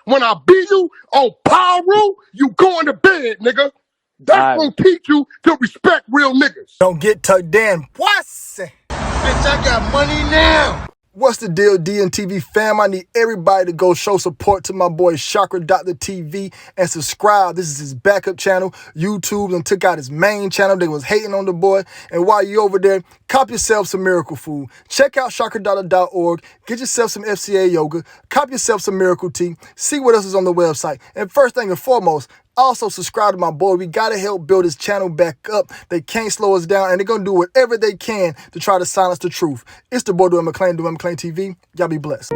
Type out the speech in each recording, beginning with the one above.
When I beat you on power rule, you going to bed, nigga. That's gonna teach you to respect real niggas. Don't get tucked in. Pussy. Bitch, I got money now. What's the deal, DNTV fam? I need everybody to go show support to my boy Chakra.TV and subscribe. This is his backup channel. YouTube and took out his main channel. They was hating on the boy. And while you over there, cop yourself some miracle food. Check out chakra.org. Get yourself some FCA yoga. Cop yourself some miracle tea. See what else is on the website. And first thing and foremost, also subscribe to my boy. We got to help build his channel back up. They can't slow us down, and they're going to do whatever they can to try to silence the truth. It's the boy Dwayne McClain, Dwayne McClain TV. Y'all be blessed.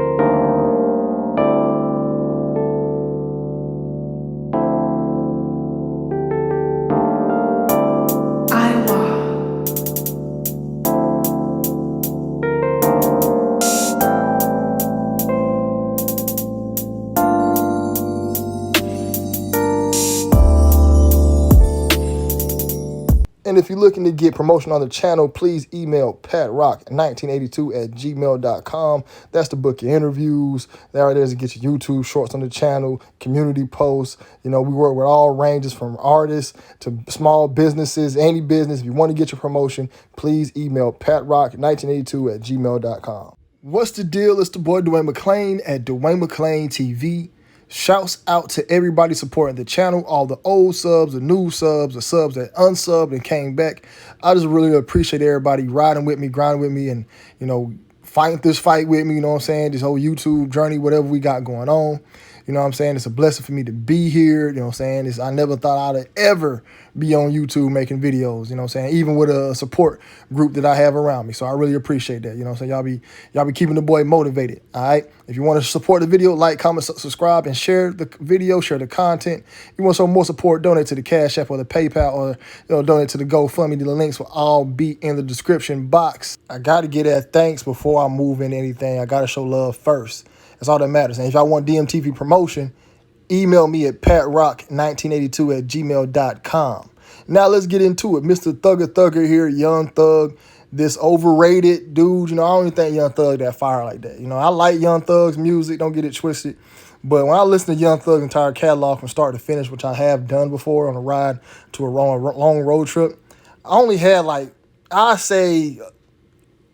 And if you're looking to get promotion on the channel, please email patrock1982@gmail.com. That's to book your interviews. That right there is to get your YouTube shorts on the channel, community posts. You know, we work with all ranges from artists to small businesses, any business. If you want to get your promotion, please email patrock1982@gmail.com. What's the deal? It's the boy Dwayne McClain at Dwayne McClain TV. Shouts out to everybody supporting the channel, all the old subs, the new subs, the subs that unsubbed and came back. I just really appreciate everybody riding with me, grinding with me, and, you know, fighting this fight with me, you know what I'm saying? This whole YouTube journey, whatever we got going on. You know what I'm saying? It's a blessing for me to be here. You know what I'm saying? I never thought I'd ever be on YouTube making videos, you know what I'm saying? Even with a support group that I have around me. So I really appreciate that. You know what I'm saying? Y'all be keeping the boy motivated. All right. If you want to support the video, like, comment, subscribe, and share the video, share the content. If you want some more support, donate to the Cash App or the PayPal, or donate to the GoFundMe. The links will all be in the description box. I gotta get that thanks before I move into anything. I gotta show love first. That's all that matters. And if y'all want DMTV promotion, email me at patrock1982@gmail.com. Now let's get into it. Mr. Thugger here, Young Thug, this overrated dude. You know, I don't even think Young Thug that fire like that. You know, I like Young Thug's music. Don't get it twisted. But when I listen to Young Thug's entire catalog from start to finish, which I have done before on a ride to a long road trip, I only had I say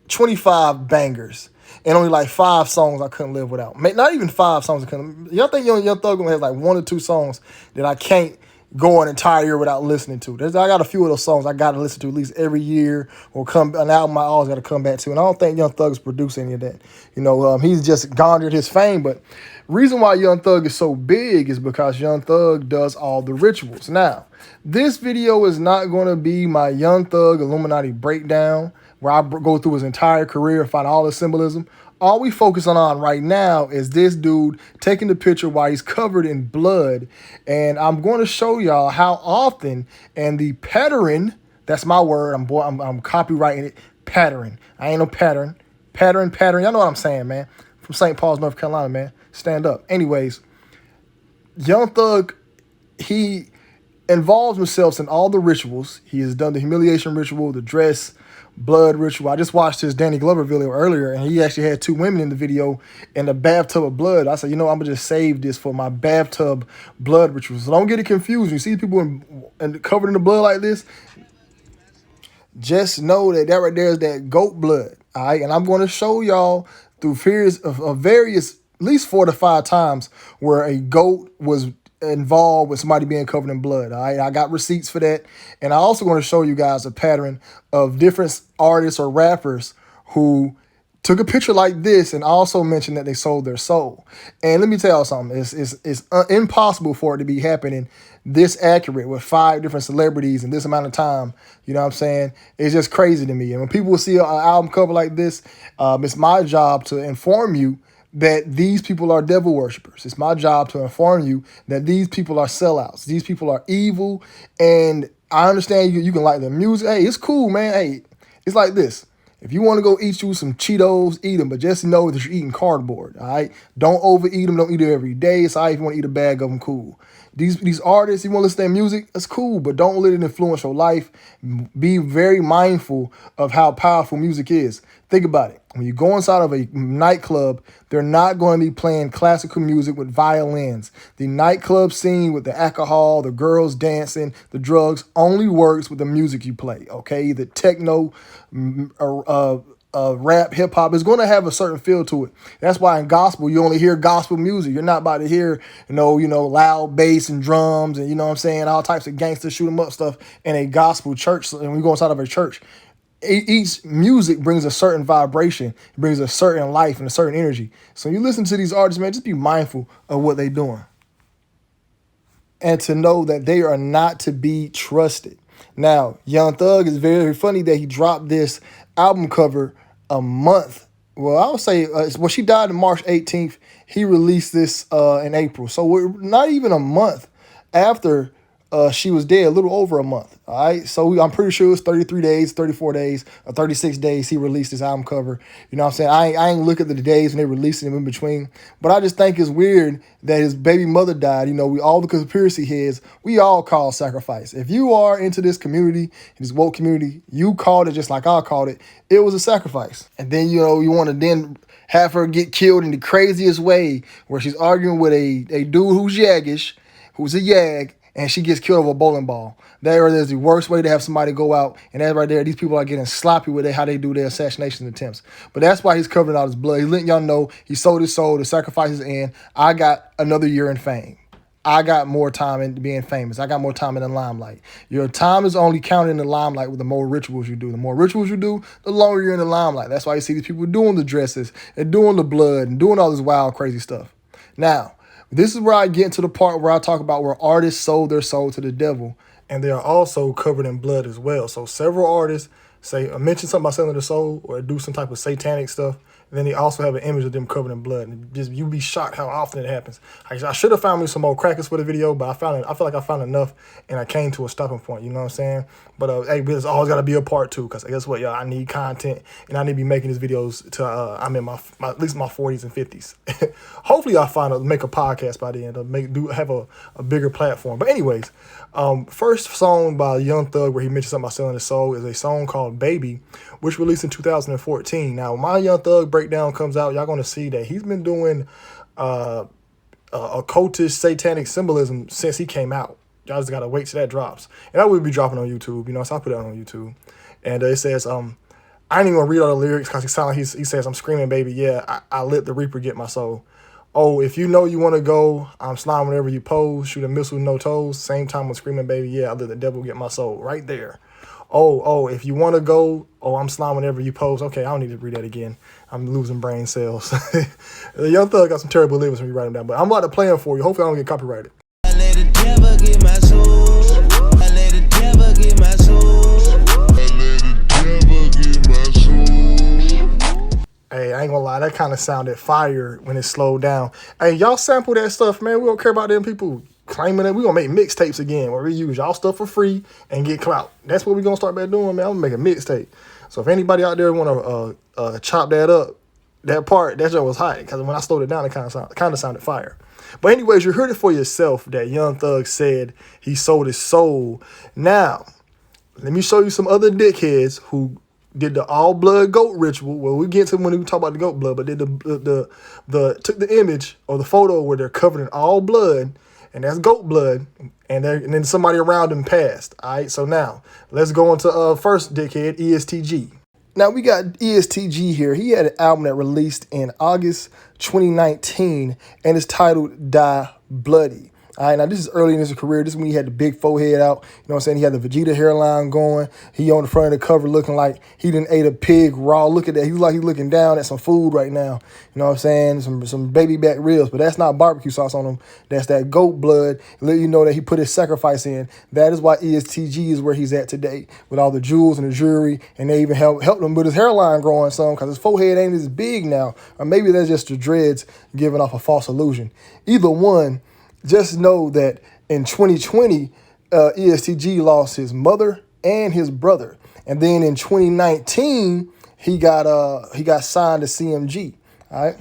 25 bangers. And only 5 songs I couldn't live without. Not even 5 songs I couldn't. Y'all think Young Thug has 1 or 2 songs that I can't go an entire year without listening to. I got a few of those songs I got to listen to at least every year, or an album I always got to come back to. And I don't think Young Thug's produced any of that. You know, he's just garnered his fame. But reason why Young Thug is so big is because Young Thug does all the rituals. Now, this video is not going to be my Young Thug Illuminati breakdown, where I go through his entire career and find all the symbolism. All we focus on right now is this dude taking the picture while he's covered in blood. And I'm going to show y'all how often, and the pattern, that's my word, I'm copywriting it, pattern. I ain't no pattern. Pattern. Y'all know what I'm saying, man. From St. Paul's, North Carolina, man. Stand up. Anyways, Young Thug, he involves himself in all the rituals. He has done the humiliation ritual, the dress, blood ritual. I just watched his Danny Glover video earlier, and he actually had 2 women in the video in a bathtub of blood. I said, you know, I'm going to just save this for my bathtub blood ritual. So don't get it confused. When you see people covered in the blood like this, just know that right there is that goat blood. All right. And I'm going to show y'all through fears of various, at least 4 to 5 times where a goat was involved with somebody being covered in blood. All right, I got receipts for that. And I also want to show you guys a pattern of different artists or rappers who took a picture like this and also mentioned that they sold their soul. And let me tell you something, it's impossible for it to be happening this accurate with 5 different celebrities in this amount of time. You know what I'm saying? It's just crazy to me. And when people see an album cover like this, it's my job to inform you that these people are devil worshippers. It's my job to inform you that these people are sellouts. These people are evil. And I understand you can like their music. Hey, it's cool, man. Hey, it's like this. If you want to go eat you some Cheetos, eat them. But just know that you're eating cardboard, all right? Don't overeat them. Don't eat them every day. It's all right if you want to eat a bag of them, cool. These artists, you want to listen to their music, that's cool, but don't let it influence your life. Be very mindful of how powerful music is. Think about it. When you go inside of a nightclub, they're not going to be playing classical music with violins. The nightclub scene with the alcohol, the girls dancing, the drugs only works with the music you play, okay? Either techno, rap, hip hop is going to have a certain feel to it. That's why in gospel, you only hear gospel music. You're not about to hear, loud bass and drums and, what I'm saying, all types of gangster shoot 'em up stuff in a gospel church. And we go inside of a church. Each music brings a certain vibration, it brings a certain life and a certain energy. So you listen to these artists, man, just be mindful of what they're doing. And to know that they are not to be trusted. Now, Young Thug is very funny that he dropped this album cover a month. Well, I would say, she died on March 18th. He released this in April. So we're not even a month after she was dead, a little over a month. All right. So I'm pretty sure it was 33 days, 34 days, or 36 days he released his album cover. You know what I'm saying? I ain't look at the days when they released him in between. But I just think it's weird that his baby mother died. All the conspiracy heads, we all call sacrifice. If you are into this community, this woke community, you called it just like I called it. It was a sacrifice. And then, you want to then have her get killed in the craziest way where she's arguing with a dude who's yaggish, who's a yag, and she gets killed over a bowling ball. That is the worst way to have somebody go out. And that right there, these people are getting sloppy with how they do their assassination attempts. But that's why he's covering all his blood. He's letting y'all know he sold his soul, the sacrifices end. I got another year in fame. I got more time in being famous. I got more time in the limelight. Your time is only counted in the limelight with the more rituals you do. The more rituals you do, the longer you're in the limelight. That's why you see these people doing the dresses and doing the blood and doing all this wild, crazy stuff. Now, this is where I get into the part where I talk about where artists sold their soul to the devil, and they are also covered in blood as well. So several artists mention something about selling their soul or do some type of satanic stuff, and then they also have an image of them covered in blood. And just you'd be shocked how often it happens. I should have found me some more crackers for the video, but I feel like I found enough, and I came to a stopping point. You know what I'm saying? But hey, there's always got to be a part 2, because guess what, y'all? I need content, and I need to be making these videos till I'm in my at least my 40s and 50s. Hopefully, I'll make a podcast by then to have a bigger platform. But anyways, first song by Young Thug where he mentioned something about selling his soul is a song called "Baby," which released in 2014. Now, when my Young Thug breakdown comes out, y'all gonna see that he's been doing occultist satanic symbolism since he came out. Y'all just gotta wait till that drops, and I will be dropping on YouTube. So I put it on YouTube, and it says I ain't even gonna read all the lyrics because he says I'm screaming, baby, yeah, I let the Reaper get my soul. Oh, if you know you want to go, I'm slime whenever you pose, shoot a missile with no toes. Same time with screaming, baby, yeah, I let the devil get my soul. Right there. Oh, if you want to go, I'm slime whenever you pose. Okay, I don't need to read that again. I'm losing brain cells. The Young Thug got some terrible lyrics when you write them down, but I'm about to play them for you. Hopefully I don't get copyrighted. I let the devil get my soul. I let the devil get my soul. I let the devil get my soul. Hey, I ain't gonna lie, that kind of sounded fire when it slowed down. Hey, y'all sample that stuff, man. We don't care about them people claiming that. We gonna make mixtapes again where we use y'all stuff for free and get clout. That's what we gonna start back doing, man. I'm gonna make a mixtape. So if anybody out there wanna chop that up, that part, that joke was hot, because when I slowed it down, it kind of sounded fire. But anyways, you heard it for yourself that Young Thug said he sold his soul. Now, let me show you some other dickheads who did the all blood goat ritual. Well, we get to when we talk about the goat blood, but did took the image or the photo where they're covered in all blood, and that's goat blood, and then somebody around them passed. All right, so now let's go into first dickhead, ESTG. Now we got ESTG here. He had an album that released in August 2019, and it's titled Die Bloody. All right, now this is early in his career. This is when he had the big forehead out. You know what I'm saying? He had the Vegeta hairline going. He on the front of the cover looking like he done ate a pig raw. Look at that. He's like he's looking down at some food right now. You know what I'm saying? Some baby back ribs, but that's not barbecue sauce on him. That's that goat blood. Let you know that he put his sacrifice in. That is why ESTG is where he's at today with all the jewels and the jewelry, and they even helped him with his hairline growing some because his forehead ain't as big now. Or maybe that's just the dreads giving off a false illusion. Either one, just know that in 2020, ESTG lost his mother and his brother, and then in 2019 he got signed to CMG. All right.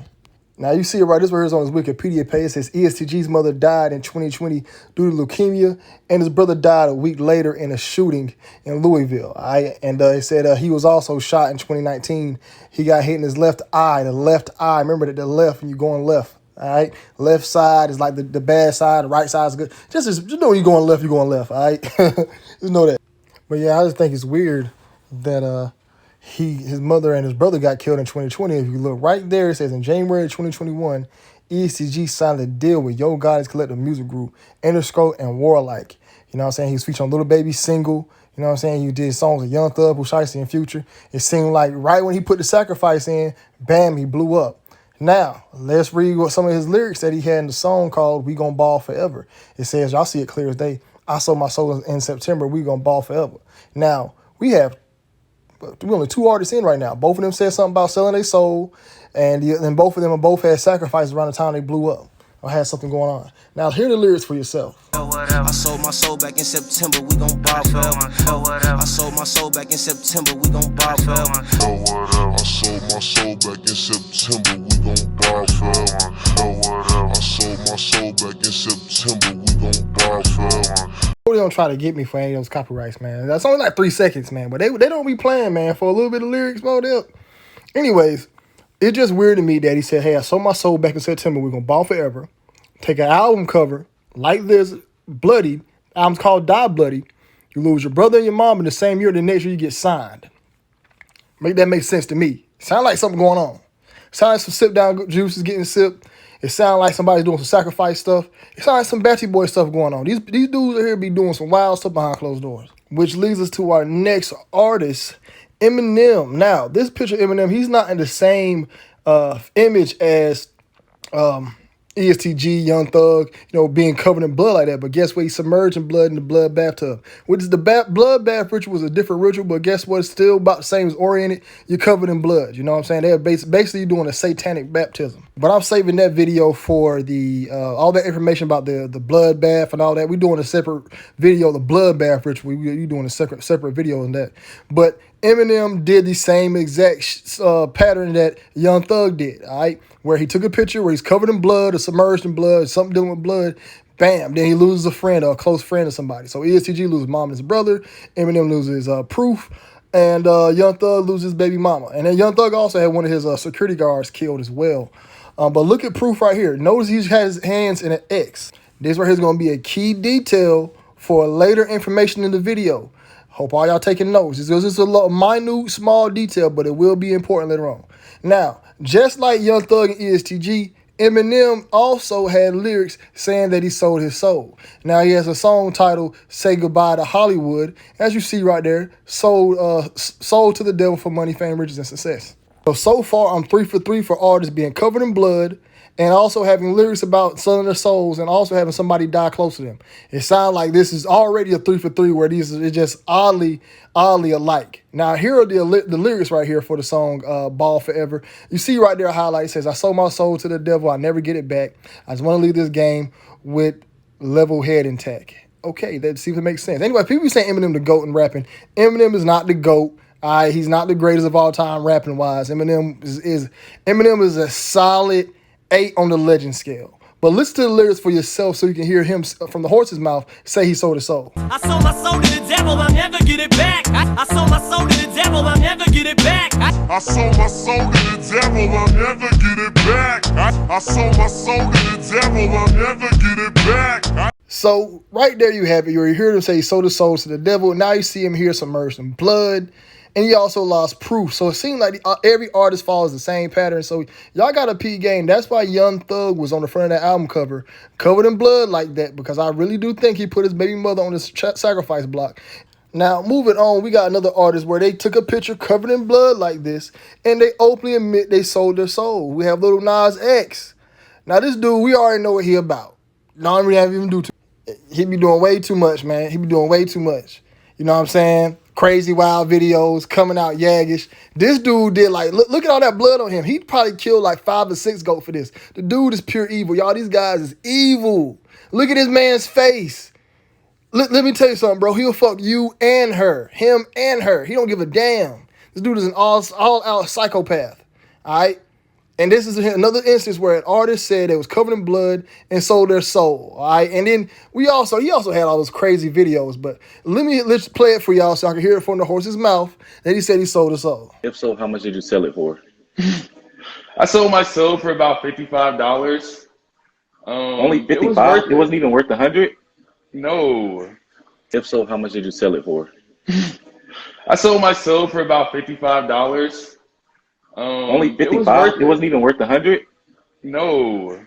Now you see it right. This right here is on his Wikipedia page. It says ESTG's mother died in 2020 due to leukemia, and his brother died a week later in a shooting in Louisville. And it said he was also shot in 2019. He got hit in his left eye. The left eye. Remember that the left, when you're going left. All right, left side is like the bad side. The right side is good. Just know when you're going left, you're going left. All right, just know that. But yeah, I just think it's weird that his mother and his brother got killed in 2020. If you look right there, it says in January 2021, ESTG signed a deal with Yo Goddess Collective Music Group, Interscope, and Warlike. You know what I'm saying? He was featured on Little Baby single. You know what I'm saying? He did songs with Young Thug, Shiesty, and Future. It seemed like right when he put the sacrifice in, bam, he blew up. Now, let's read what some of his lyrics that he had in the song called We Gon' Ball Forever. It says, y'all see it clear as day. I sold my soul in September, we gon' ball forever. Now, we're only 2 artists in right now. Both of them said something about selling their soul, and both of them both had sacrifices around the time they blew up or had something going on. Now, hear the lyrics for yourself. I sold my soul back in September, we gon' ball forever. I sold my soul back in September, we gon' ball forever. I sold my soul back in September, we gon' ball forever. I sold my soul back in September, we gon' ball forever. They don't try to get me for any of those copyrights, man. That's only like 3 seconds, man. But they don't be playing, man, for a little bit of lyrics, bro. Anyways, it's just weird to me that he said, hey, I sold my soul back in September, we're gonna ball forever. Take an album cover like this, bloody. Album's called Die Bloody. You lose your brother and your mom in the same year, the next year you get signed. Make that make sense to me. Sound like something going on. Sound like some sip down juices getting sipped. It sounds like somebody's doing some sacrifice stuff. It sounds like some Batty Boy stuff going on. These dudes are here be doing some wild stuff behind closed doors. Which leads us to our next artist, Eminem. Now, this picture of Eminem, he's not in the same image as ESTG, Young Thug, being covered in blood like that. But guess what? He's submerging blood in the blood bathtub. Which is the blood bath ritual was a different ritual, but guess what? It's still about the same as oriented. You're covered in blood. You know what I'm saying? They're basically doing a satanic baptism. But I'm saving that video for the all that information about the blood bath and all that. We're doing a separate video, the blood bath ritual. You're doing a separate video on that. But Eminem did the same exact pattern that Young Thug did, all right? Where he took a picture where he's covered in blood or submerged in blood, something dealing with blood, bam, then he loses a friend or a close friend or somebody. So ESTG loses mom and his brother, Eminem loses Proof, and Young Thug loses baby mama. And then Young Thug also had one of his security guards killed as well. But look at Proof right here. Notice he has his hands in an X. This right here is going to be a key detail for later information in the video. Hope all y'all taking notes. It's just a minute, small detail, but it will be important later on. Now, just like Young Thug and ESTG, Eminem also had lyrics saying that he sold his soul. Now, he has a song titled Say Goodbye to Hollywood. As you see right there, sold to the devil for money, fame, riches, and success. So far, I'm 3 for 3 for artists being covered in blood, and also having lyrics about selling their souls, and also having somebody die close to them. It sounds like this is already a 3 for 3 where these are just oddly alike. Now, here are the lyrics right here for the song Ball Forever. You see right there, a highlight. It says, I sold my soul to the devil, I never get it back. I just want to leave this game with level head intact. Okay, that seems to make sense. Anyway, people say Eminem the GOAT in rapping. Eminem is not the GOAT. He's not the greatest of all time rapping wise. Eminem is a solid 8 on the legend scale. But listen to the lyrics for yourself so you can hear him from the horse's mouth say he sold his soul. I sold my soul to the devil, I'll never get it back. I sold my soul to the devil, I'll never get it back. I sold my soul to the devil, I'll never get it back. I sold my soul to the devil, I'll never get it back. So right there you have it. You hear him say he sold his soul to the devil. Now you see him here submerged in blood. And he also lost Proof. So it seems like every artist follows the same pattern. So y'all got a P game. That's why Young Thug was on the front of that album cover, covered in blood like that, because I really do think he put his baby mother on this sacrifice block. Now, moving on, we got another artist where they took a picture covered in blood like this, and they openly admit they sold their soul. We have Lil Nas X. Now, this dude, we already know what he about. Don't really have even do too. He be doing way too much, man. He be doing way too much. You know what I'm saying? Crazy wild videos, coming out yaggish. This dude did look at all that blood on him. He probably killed like 5 or 6 goats for this. The dude is pure evil. Y'all, these guys is evil. Look at this man's face. Let me tell you something, bro. He'll fuck you and her. Him and her. He don't give a damn. This dude is an all-out psychopath. All right? And this is another instance where an artist said they was covered in blood and sold their soul. All right. And then he also had all those crazy videos. But let's play it for y'all so I can hear it from the horse's mouth that he said he sold his soul. If so, how much did you sell it for? I sold my soul for about $55. Only 55? It wasn't even worth 100? No. If so, how much did you sell it for? I sold my soul for about $55. Only 55? It wasn't even worth 100? No.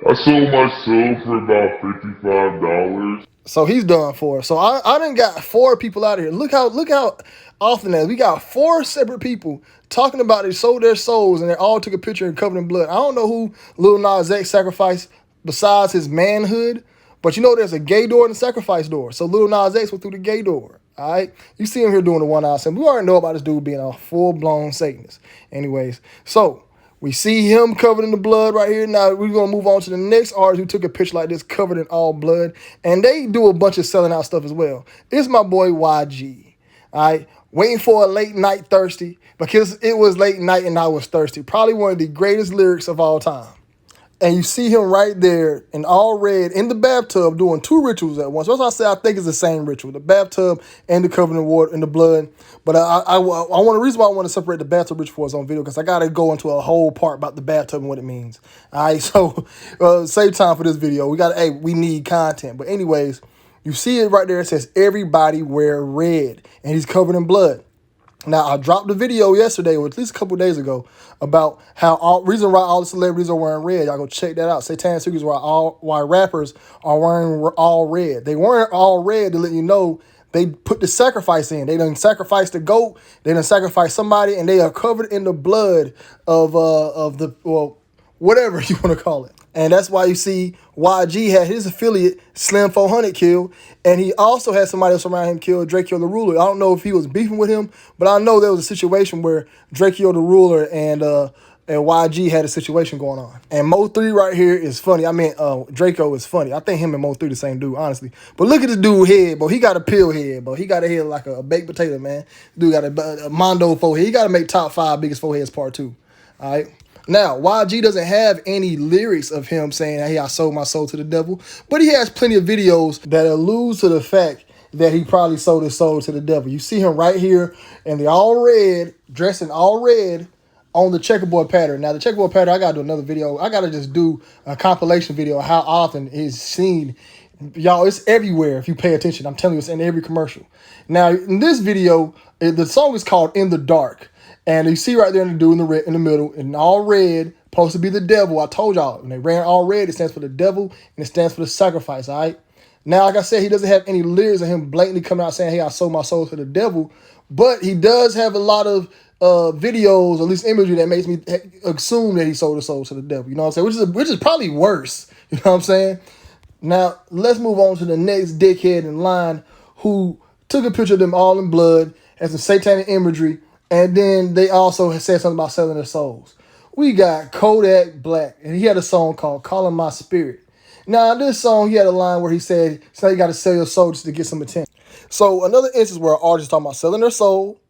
I sold my soul for about $55. So he's done for. So I done got 4 people out of here. Look how often that is. We got 4 separate people talking about they sold their souls and they all took a picture and covered in blood. I don't know who Lil Nas X sacrificed besides his manhood, but you know there's a gay door and a sacrifice door. So Lil Nas X went through the gay door. All right, you see him here doing the one-eye symbol. We already know about this dude being a full-blown Satanist. Anyways, so we see him covered in the blood right here. Now we're gonna move on to the next artist who took a picture like this, covered in all blood, and they do a bunch of selling out stuff as well. It's my boy YG. All right, waiting for a late night thirsty because it was late night and I was thirsty. Probably one of the greatest lyrics of all time. And you see him right there in all red in the bathtub doing 2 rituals at once. That's why I say I think it's the same ritual, the bathtub and the covering in water and the blood. But I want the reason why I want to separate the bathtub ritual on video because I got to go into a whole part about the bathtub and what it means. All right, so save time for this video. We need content. But anyways, you see it right there. It says everybody wear red, and he's covered in blood. Now, I dropped a video yesterday, or at least a couple of days ago, about how reason why all the celebrities are wearing red. Y'all go check that out. Satanic Secrets why rappers are wearing all red. They weren't all red to let you know they put the sacrifice in. They done sacrifice the goat. They done sacrifice somebody, and they are covered in the blood of whatever you want to call it. And that's why you see YG had his affiliate Slim 400 killed, and he also had somebody else around him killed, Drakeo the Ruler. I don't know if he was beefing with him, but I know there was a situation where Drakeo the Ruler and YG had a situation going on. And Mo 3 right here is funny. I mean, Draco is funny. I think him and Mo 3 the same dude, honestly. But look at this dude head, bro. He got a pill head, bro. He got a head like a baked potato, man. Dude got a Mondo forehead. He got to make top 5 biggest foreheads part 2. All right. Now, YG doesn't have any lyrics of him saying, hey, I sold my soul to the devil, but he has plenty of videos that allude to the fact that he probably sold his soul to the devil. You see him right here in the all red, dressed in all red on the checkerboard pattern. Now, the checkerboard pattern, I got to do another video. I got to just do a compilation video of how often it's seen. Y'all, it's everywhere if you pay attention. I'm telling you, it's in every commercial. Now, in this video, the song is called In the Dark. And you see right there in the dude in the middle, in all red, supposed to be the devil. I told y'all, when they ran all red, it stands for the devil, and it stands for the sacrifice, all right? Now, like I said, he doesn't have any lyrics of him blatantly coming out saying, hey, I sold my soul to the devil. But he does have a lot of videos, or at least imagery, that makes me assume that he sold his soul to the devil. You know what I'm saying? Which is probably worse. You know what I'm saying? Now, let's move on to the next dickhead in line who took a picture of them all in blood, has some satanic imagery, and then they also said something about selling their souls. We got Kodak Black, and he had a song called Calling My Spirit. Now, in this song, he had a line where he said, so you got to sell your soul just to get some attention. So another instance where an artist is talking about selling their soul.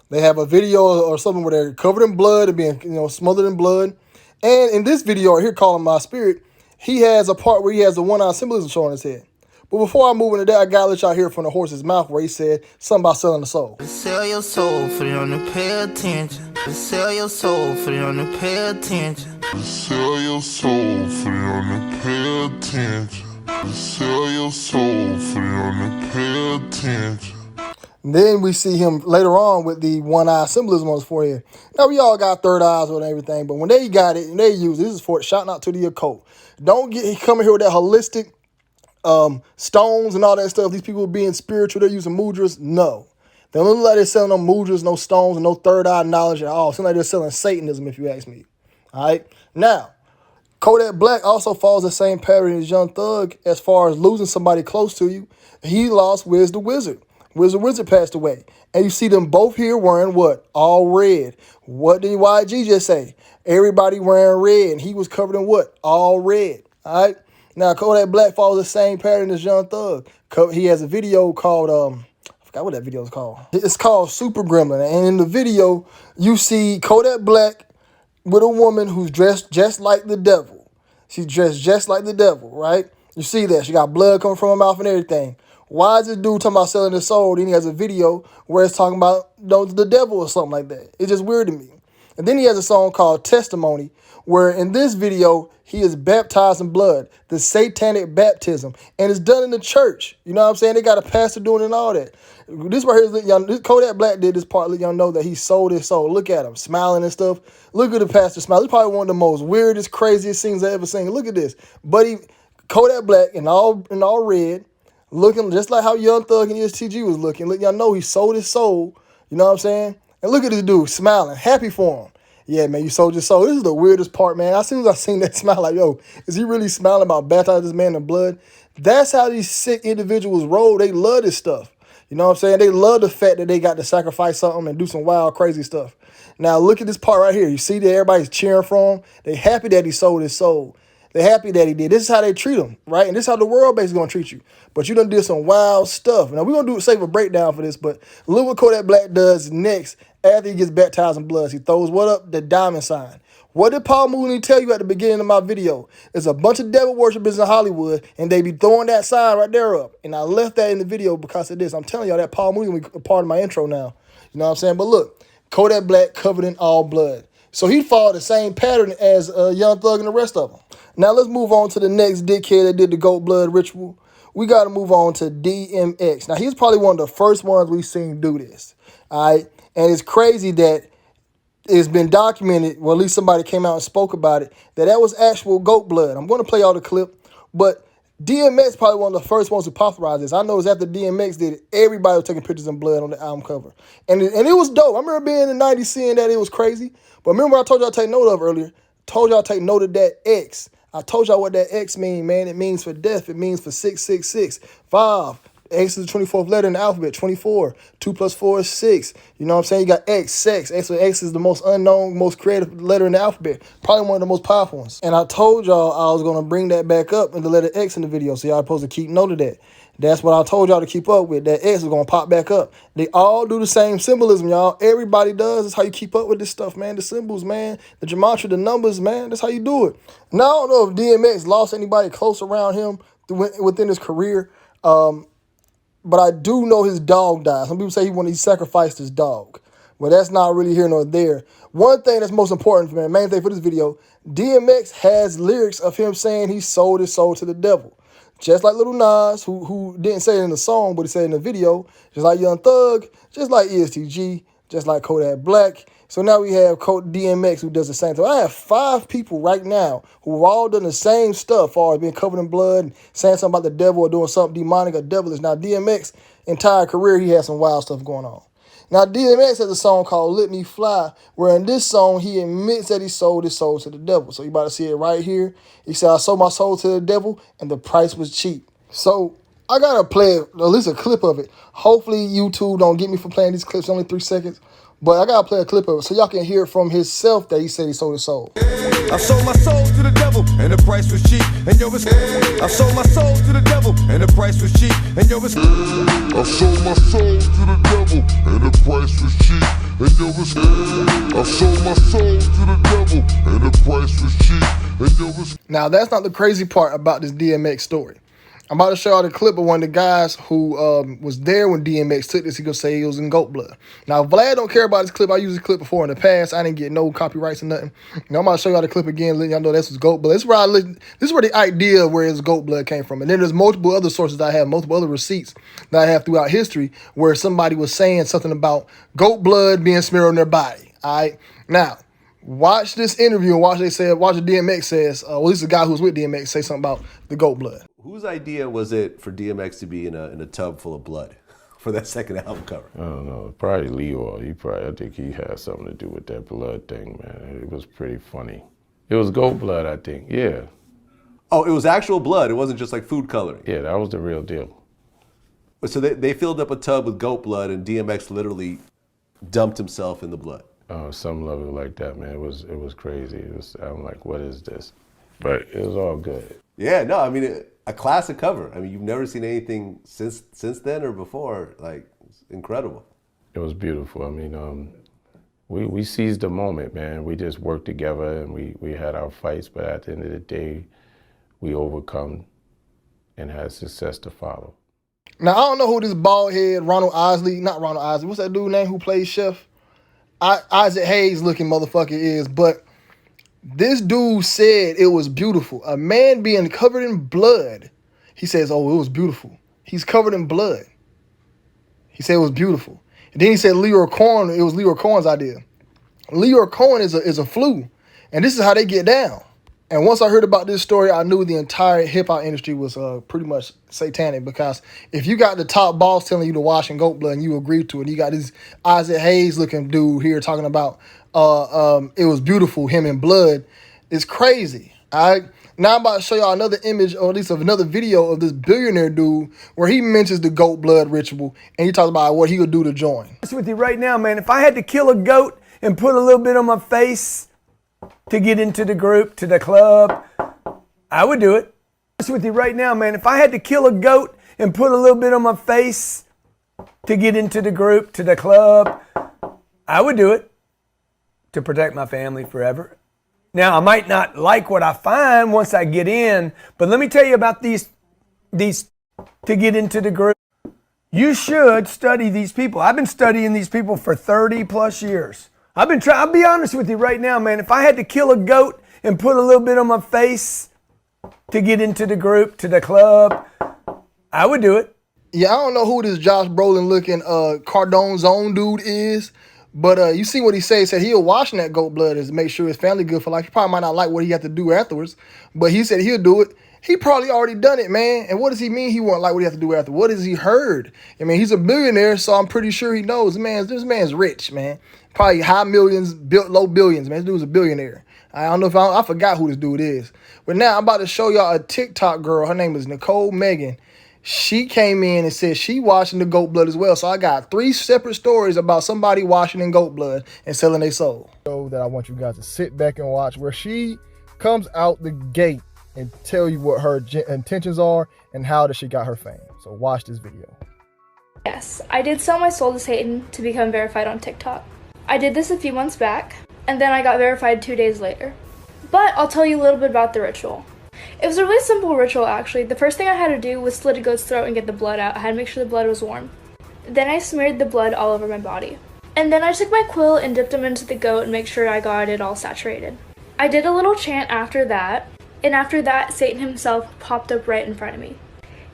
They have a video or something where they're covered in blood and being smothered in blood. And in this video right here, Calling My Spirit, he has a part where he has the one-eye symbolism showing his head. But before I move into that, I gotta let y'all hear it from the horse's mouth where he said something about selling the soul. Sell your soul for them to pay attention. Sell your soul for them to pay attention. Sell your soul for them to pay attention. Sell your soul for them to pay attention. Then we see him later on with the one-eye symbolism on his forehead. Now, we all got third eyes and everything, but when they got it and they use it, this is for shouting out to the occult. Don't get coming here with that holistic stones and all that stuff. These people being spiritual, they're using mudras. No. They don't look like they're selling no mudras, no stones, and no third eye knowledge at all. It seems like they're selling Satanism, if you ask me. All right? Now, Kodak Black also follows the same pattern as Young Thug as far as losing somebody close to you. He lost Wiz the Wizard. Wiz the Wizard passed away. And you see them both here wearing what? All red. What did YG just say? Everybody wearing red. And he was covered in what? All red. All right? Now, Kodak Black follows the same pattern as Young Thug. He has a video called, I forgot what that video is called. It's called Super Gremlin. And in the video, you see Kodak Black with a woman who's dressed just like the devil. She's dressed just like the devil, right? You see that. She got blood coming from her mouth and everything. Why is this dude talking about selling his soul? Then he has a video where it's talking about the devil or something like that. It's just weird to me. And then he has a song called Testimony, where in this video, he is baptized in blood, the satanic baptism, and it's done in the church. You know what I'm saying? They got a pastor doing it and all that. This right here is letting y'all, Kodak Black did this part, let y'all know that he sold his soul. Look at him, smiling and stuff. Look at the pastor smile. It's probably one of the most weirdest, craziest things I ever seen. Look at this. Buddy, Kodak Black in all red, looking just like how Young Thug and ESTG was looking. Let y'all know he sold his soul. You know what I'm saying? And look at this dude smiling, happy for him. Yeah, man, you sold your soul. This is the weirdest part, man. As soon as I seen that smile, like, yo, is he really smiling about baptizing this man in blood? That's how these sick individuals roll. They love this stuff. You know what I'm saying? They love the fact that they got to sacrifice something and do some wild, crazy stuff. Now, look at this part right here. You see that everybody's cheering for him? They happy that he sold his soul. They're happy that he did. This is how they treat him, right? And this is how the world basically going to treat you. But you done did some wild stuff. Now, we're going to save a breakdown for this, but look what Kodak Black does next after he gets baptized in blood. He throws what up? The diamond sign. What did Paul Mooney tell you at the beginning of my video? There's a bunch of devil worshipers in Hollywood, and they be throwing that sign right there up. And I left that in the video because of this. I'm telling y'all that Paul Mooney will be a part of my intro now. You know what I'm saying? But look, Kodak Black covered in all blood. So he followed the same pattern as Young Thug and the rest of them. Now let's move on to the next dickhead that did the goat blood ritual. We got to move on to DMX. Now he's probably one of the first ones we've seen do this. All right. And it's crazy that it's been documented, well, at least somebody came out and spoke about it, that was actual goat blood. I'm going to play y'all the clip, but DMX probably one of the first ones who popularized this. I know it's after DMX did it, everybody was taking pictures in blood on the album cover. And it was dope. I remember being in the 90s seeing that it was crazy. But remember I told y'all to take note of earlier? Told y'all to take note of that X. I told y'all what that X mean, man. It means for death. It means for 666. Vav. X is the 24th letter in the alphabet, 24. 2 plus 4 is 6. You know what I'm saying? You got X, sex. X is the most unknown, most creative letter in the alphabet. Probably one of the most powerful ones. And I told y'all I was going to bring that back up in the letter X in the video, so y'all supposed to keep note of that. That's what I told y'all to keep up with. That X is going to pop back up. They all do the same symbolism, y'all. Everybody does. That's how you keep up with this stuff, man. The symbols, man. The gematria, the numbers, man. That's how you do it. Now, I don't know if DMX lost anybody close around him within his career, but I do know his dog died. Some people say he sacrificed his dog. Well, that's not really here nor there. One thing that's most important for me, the main thing for this video, DMX has lyrics of him saying he sold his soul to the devil. Just like Lil Nas, who didn't say it in the song, but he said it in the video. Just like Young Thug, just like ESTG, just like Kodak Black. So now we have DMX who does the same thing. I have 5 people right now who have all done the same stuff, or being covered in blood, and saying something about the devil or doing something demonic or devilish. Now DMX, entire career, he had some wild stuff going on. Now DMX has a song called Let Me Fly, where in this song he admits that he sold his soul to the devil. So you about to see it right here. He said, I sold my soul to the devil and the price was cheap. So I got to play at least a clip of it. Hopefully YouTube don't get me for playing these clips, only 3 seconds. But I got to play a clip of it so y'all can hear it from himself that he said he sold his soul. I sold my soul to the devil and the price was cheap. And yo, I sold my soul to the devil and the price was cheap. And yo, I sold my soul to the devil and the price was cheap. And yo, I sold my soul to the devil and the price was cheap. And yo, now that's not the crazy part about this DMX story. I'm about to show y'all the clip of one of the guys who was there when DMX took this. He gonna say he was in goat blood. Now, Vlad don't care about this clip. I used this clip before in the past. I didn't get no copyrights or nothing. Now, I'm about to show y'all the clip again, letting y'all know this was goat blood. This is where the idea of where his goat blood came from. And then there's multiple other sources I have, multiple other receipts that I have throughout history where somebody was saying something about goat blood being smeared on their body. All right? Now, watch this interview and watch what DMX says. Well, this is a guy who's with DMX say something about the goat blood. Whose idea was it for DMX to be in a tub full of blood for that second album cover? I don't know. Probably Leo. I think he had something to do with that blood thing, man. It was pretty funny. It was goat blood, I think. Yeah. Oh, it was actual blood. It wasn't just like food coloring. Yeah, that was the real deal. So they filled up a tub with goat blood and DMX literally dumped himself in the blood. Oh, some level like that, man. It was crazy. I'm like, what is this? But it was all good. Yeah, no, I mean, a classic cover. I mean, you've never seen anything since then or before. Like, it's incredible. It was beautiful. I mean, we seized the moment, man. We just worked together and we had our fights, but at the end of the day, we overcome and had success to follow. Now, I don't know who this bald head, not Ronald Isley, what's that dude name who plays Chef? Isaac Hayes looking motherfucker is, but this dude said it was beautiful. A man being covered in blood. He says, oh, it was beautiful. He's covered in blood. He said it was beautiful. And then he said Leroy Cohen, it was Leroy Cohen's idea. Leroy Cohen is a flu. And this is how they get down. And once I heard about this story, I knew the entire hip-hop industry was pretty much satanic, because if you got the top boss telling you to wash in goat blood and you agree to it, you got this Isaac Hayes looking dude here talking about it was beautiful, him in blood, it's crazy. All right. Now I'm about to show y'all another image, or at least of another video of this billionaire dude where he mentions the goat blood ritual and he talks about what he would do to join. With you right now, man, if I had to kill a goat and put a little bit on my face to get into the group, to the club, I would do it. With you right now, man, if I had to kill a goat and put a little bit on my face to get into the group, to the club, I would do it to protect my family forever. Now, I might not like what I find once I get in, but let me tell you about these to get into the group. You should study these people. I've been studying these people for 30 plus years. I'll be honest with you right now, man. If I had to kill a goat and put a little bit on my face to get into the group, to the club, I would do it. Yeah, I don't know who this Josh Brolin looking Cardone Zone dude is, but you see what he said. He said he'll wash in that goat blood to make sure his family good for life. He probably might not like what he had to do afterwards, but he said he'll do it. He probably already done it, man. And what does he mean he won't like what he has to do after? What has he heard? I mean, he's a billionaire, so I'm pretty sure he knows. This man's rich, man. Probably high millions, low billions, man. This dude's a billionaire. I don't know if I forgot who this dude is. But now I'm about to show y'all a TikTok girl. Her name is Nicole Megan. She came in and said she washing the goat blood as well. So I got 3 separate stories about somebody washing in goat blood and selling their soul. So that I want you guys to sit back and watch, where she comes out the gate and tell you what her intentions are and how that she got her fame. So watch this video. Yes, I did sell my soul to Satan to become verified on TikTok. I did this a few months back, and then I got verified 2 days later. But I'll tell you a little bit about the ritual. It was a really simple ritual, actually. The first thing I had to do was slit a goat's throat and get the blood out. I had to make sure the blood was warm. Then I smeared the blood all over my body. And then I took my quill and dipped them into the goat and make sure I got it all saturated. I did a little chant after that, and after that, Satan himself popped up right in front of me.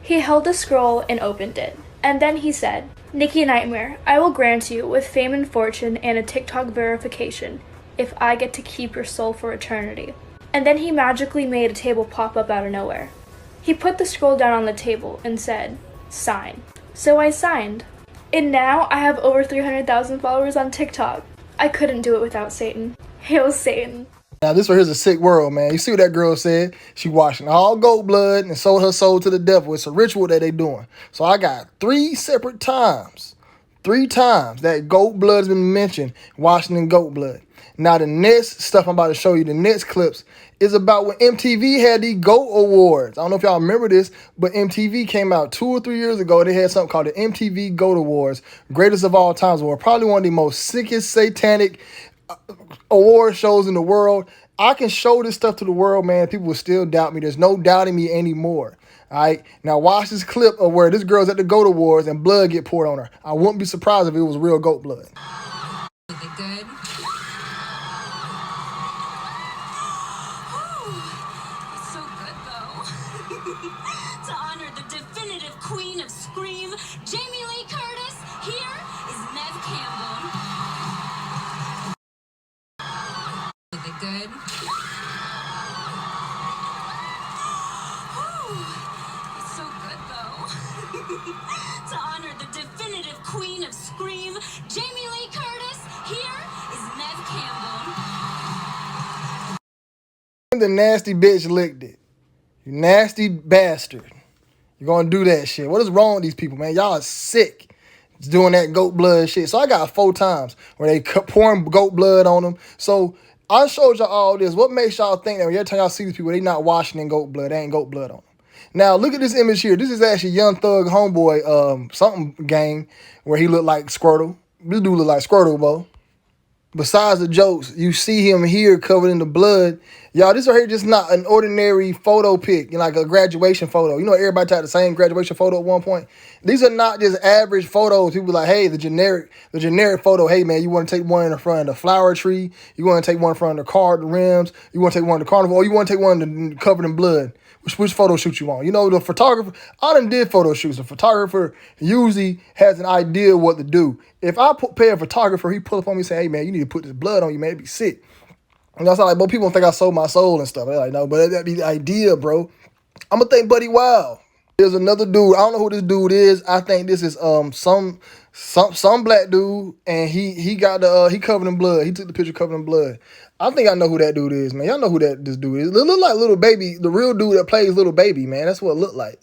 He held the scroll and opened it. And then he said, "Nikki Nightmare, I will grant you with fame and fortune and a TikTok verification if I get to keep your soul for eternity." And then he magically made a table pop up out of nowhere. He put the scroll down on the table and said, "Sign." So I signed. And now I have over 300,000 followers on TikTok. I couldn't do it without Satan. Hail Satan. Now this right here's a sick world, man. You see what that girl said? She washing all goat blood and sold her soul to the devil. It's a ritual that they doing. So I got 3 separate times. 3 times that goat blood has been mentioned, washing in goat blood. Now the next stuff I'm about to show you, the next clips, is about when MTV had the GOAT Awards. I don't know if y'all remember this, but MTV came out 2 or 3 years ago. They had something called the MTV GOAT Awards, Greatest of All Times Award. Probably one of the most sickest satanic award shows in the world. I can show this stuff to the world, man. People will still doubt me. There's no doubting me anymore. All right, now watch this clip of where this girl's at the GOAT Awards and blood get poured on her. I wouldn't be surprised if it was real goat blood. Is it good? It's so good, though. To honor the definitive queen of Scream, Jamie Lee Curtis, here is Nev Campbell. Is it good? It's so good, though. To honor the definitive queen of Scream, Jamie Lee Curtis, here is Nev Campbell. The nasty bitch licked it. You nasty bastard. You're gonna do that shit. What is wrong with these people, man? Y'all are sick. It's doing that goat blood shit. So I got 4 times where they pouring goat blood on them. So I showed y'all all this. What makes y'all think that every time y'all see these people, they not washing in goat blood? They ain't goat blood on them. Now look at this image here. This is actually Young Thug homeboy something gang where he looked like Squirtle. This dude look like Squirtle, bro. besides the jokes, you see him here covered in the blood. Y'all, this right here just not an ordinary photo pic, like a graduation photo. You know, everybody took the same graduation photo at one point. These are not just average photos. People like, hey, the generic photo. Hey, man, you want to take one in the front of the flower tree? You want to take one in front of the car, the rims? You want to take one in the carnival? Or you want to take one covered in blood? Which photo shoot you on? You know, the photographer, I done did photo shoots. The photographer usually has an idea what to do. If I pay a photographer, he pull up on me and say, hey, man, you need to put this blood on you, man. It'd be sick. And that's like, but people think I sold my soul and stuff. They're like, no, but that'd be the idea, bro. I'm going to think Buddy Wild. There's another dude. I don't know who this dude is. I think this is some black dude, and he got he covered in blood. He took the picture covered in blood. I think I know who that dude is, man. Y'all know who this dude is. It look like Little Baby, the real dude that plays Little Baby, man. That's what it looked like.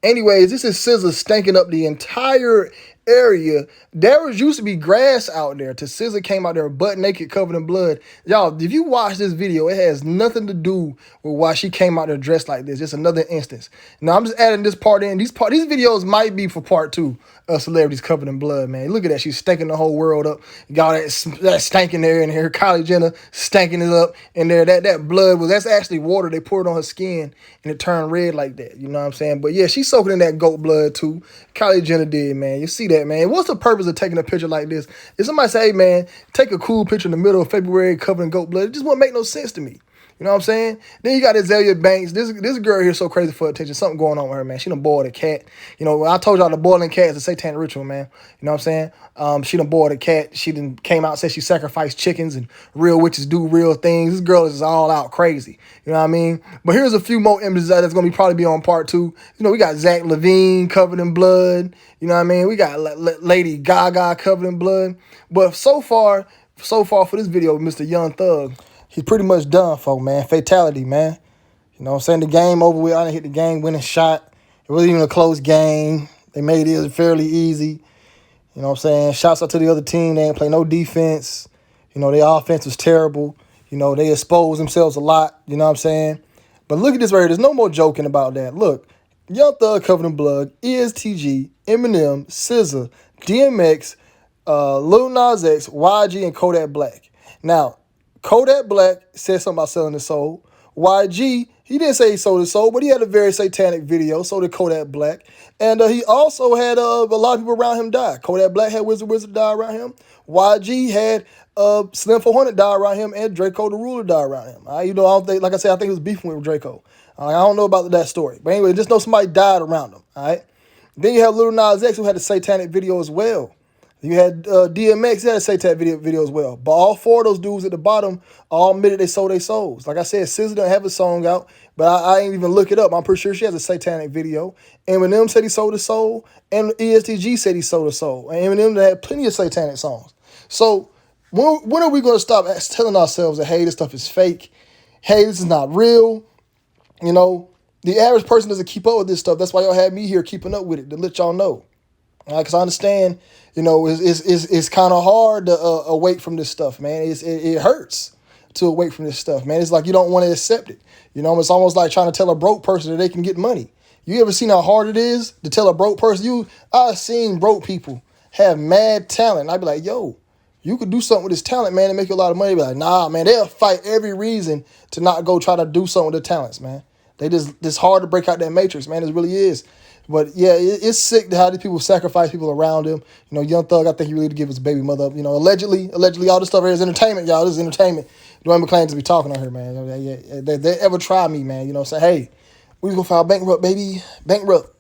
Anyways, this is SZA stanking up the entire area. There used to be grass out there till SZA came out there butt naked, covered in blood. Y'all, if you watch this video, it has nothing to do with why she came out there dressed like this. Just another instance. Now, I'm just adding this part in. These videos might be for part 2 of celebrities covered in blood, man. Look at that. She's stinking the whole world up. Got that stanking there in here. Kylie Jenner stanking it up in there. That blood that's actually water. They poured on her skin and it turned red like that. You know what I'm saying? But yeah, she's soaking in that goat blood too. Kylie Jenner did, man. You see that, man. What's the purpose of taking a picture like this? If somebody say, hey, man, take a cool picture in the middle of February covered in goat blood, it just wouldn't make no sense to me. You know what I'm saying? Then you got Azalea Banks. This girl here is so crazy for attention. Something going on with her, man. She done boiled a cat. You know, I told y'all the boiling cat is a satanic ritual, man. You know what I'm saying? She done boiled a cat. She done came out and said she sacrificed chickens and real witches do real things. This girl is all out crazy. You know what I mean? But here's a few more images that's going to probably be on part 2. You know, we got Zach Levine covered in blood. You know what I mean? We got Lady Gaga covered in blood. But so far for this video, Mr. Young Thug, he's pretty much done, folks, man. Fatality, man. You know what I'm saying? The game over with. I done hit the game-winning shot. It wasn't even a close game. They made it fairly easy. You know what I'm saying? Shouts out to the other team. They ain't play no defense. You know, their offense was terrible. You know, they exposed themselves a lot. You know what I'm saying? But look at this right here. There's no more joking about that. Look, Young Thug covered in blood, ESTG, Eminem, SZA, DMX, Lil Nas X, YG, and Kodak Black. Now, Kodak Black said something about selling his soul. YG, he didn't say he sold his soul, but he had a very satanic video. So did Kodak Black. And he also had a lot of people around him die. Kodak Black had Wizard die around him. YG had Slim 400 die around him, and Draco the Ruler die around him. You know, I don't think, like I said, I think he was beefing with Draco. I don't know about that story. But anyway, just know somebody died around him. All right. Then you have Lil Nas X, who had a satanic video as well. You had DMX, he had a satanic video as well. But all 4 of those dudes at the bottom all admitted they sold their souls. Like I said, SZA doesn't have a song out, but I ain't even look it up. I'm pretty sure she has a satanic video. Eminem said he sold his soul, and ESTG said he sold his soul. And Eminem had plenty of satanic songs. So when are we going to stop telling ourselves that, hey, this stuff is fake? Hey, this is not real? You know, the average person doesn't keep up with this stuff. That's why y'all had me here keeping up with it, to let y'all know. Because I understand, you know, it's kind of hard to awake from this stuff, man. It hurts to awake from this stuff, man. It's like you don't want to accept it. You know, it's almost like trying to tell a broke person that they can get money. You ever seen how hard it is to tell a broke person? I've seen broke people have mad talent. I'd be like, yo, you could do something with this talent, man, and make you a lot of money. Be like, nah, man, they'll fight every reason to not go try to do something with their talents, man. It's hard to break out that matrix, man. It really is. But yeah, it's sick how these people sacrifice people around him. You know, Young Thug, I think he really did give his baby mother up. You know, allegedly, all this stuff here is entertainment, y'all. This is entertainment. Dwayne McClain to be talking on here, man. They ever try me, man. You know, say, hey, we gonna file bankrupt, baby, bankrupt.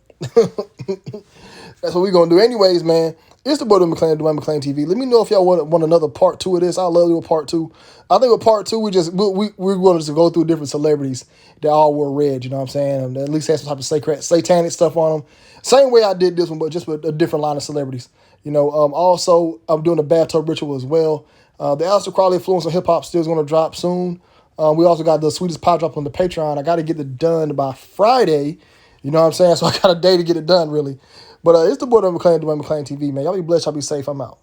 That's what we gonna do, anyways, man. It's the boy Dwayne McClain TV. Let me know if y'all want another part 2 of this. I love to do a part 2. I think with part 2, we wanted to go through different celebrities that all wore red. You know what I'm saying? At least have some type of satanic stuff on them. Same way I did this one, but just with a different line of celebrities. You know. Also, I'm doing a bathtub ritual as well. The Aleister Crowley influence on hip hop still is going to drop soon. We also got the Sweetest Pie drop on the Patreon. I got to get it done by Friday. You know what I'm saying? So I got a day to get it done, really. But it's the boy Dwayne McClain TV, man. Y'all be blessed. Y'all be safe. I'm out.